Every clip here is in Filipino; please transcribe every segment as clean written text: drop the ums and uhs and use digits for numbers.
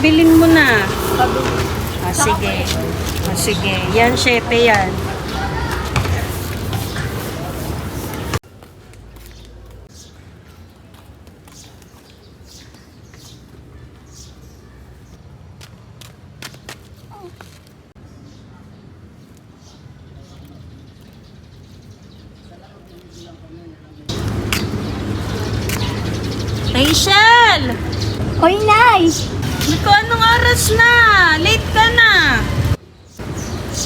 Pabilin mo na. Pabili. Sige. Sige. Yan, 7 yan. Rachel! Hoy, Nay! Iko, anong oras na? Late ka na.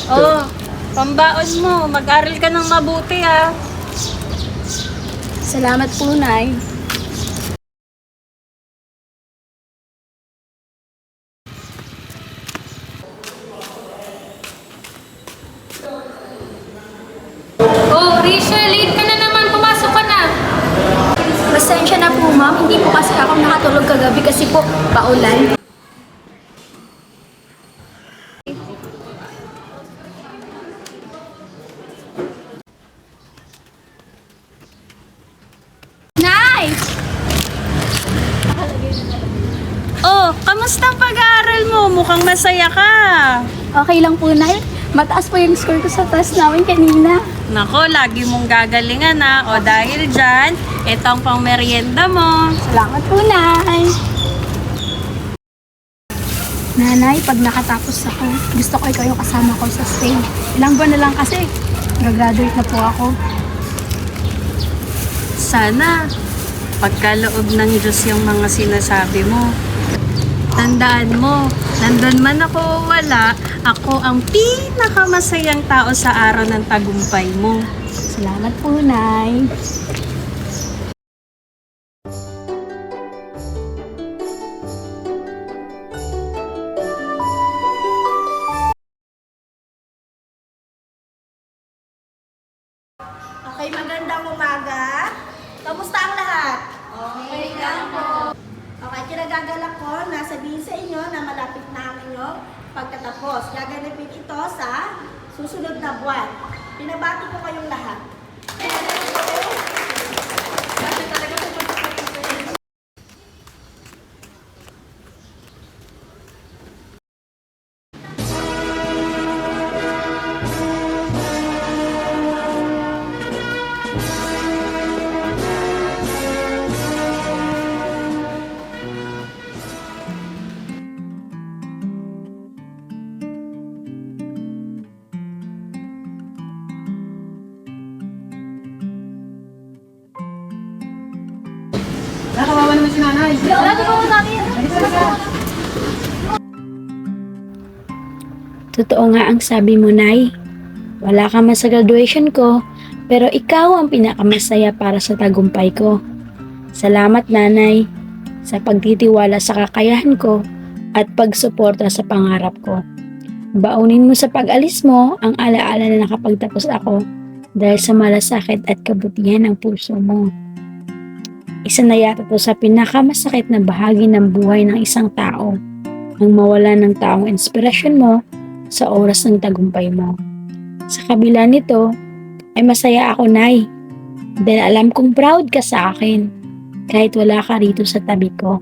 Oh, pambaon mo. Mag-aral ka ng mabuti, ha. Salamat po, Nay. Oh, Rachel, late ka na naman. Pumasok ka na. Pasensya na po, ma'am. Hindi po kasi ako nakatulog kagabi kasi po paulan. Nay! Oh, kamusta ang pag-aaral mo? Mukhang masaya ka. Okay lang po, Nay. Mataas po yung score ko sa test namin kanina. Nako, lagi mong gagalingan, ha. O dahil dyan, ito ang pang merienda mo. Salamat po, Nay. Nanay, pag nakatapos ako, gusto ko ikaw yung kasama ko sa stage. Ilang buwan na lang kasi, graduate na po ako. Sana, pagkaloob ng Diyos yung mga sinasabi mo. Tandaan mo, nandun man ako o wala, ako ang pinakamasayang tao sa araw ng tagumpay mo. Salamat po, Nay. Okay, magandang umaga. Kamusta ang lahat? Okay lang po. Okay, kinagagalak ko na sabihin sa inyo na malapit na ang inyong pagtatapos. Gaganapin ito sa susunod na buwan. Pinabati ko kayong lahat. Totoo nga ang sabi mo, Nay. Wala ka man sa graduation ko, pero ikaw ang pinakamasaya para sa tagumpay ko. Salamat, Nanay, sa pagtitiwala sa kakayahan ko at pagsuporta sa pangarap ko. Baunin mo sa pag-alis mo ang alaala na nakapagtapos ako dahil sa malasakit at kabutihan ng puso mo. Isa na yata to sa pinakamasakit na bahagi ng buhay ng isang tao, ang mawala ng taong inspirasyon mo sa oras ng tagumpay mo. Sa kabila nito, ay masaya ako, Nay, dahil alam kong proud ka sa akin kahit wala ka rito sa tabi ko.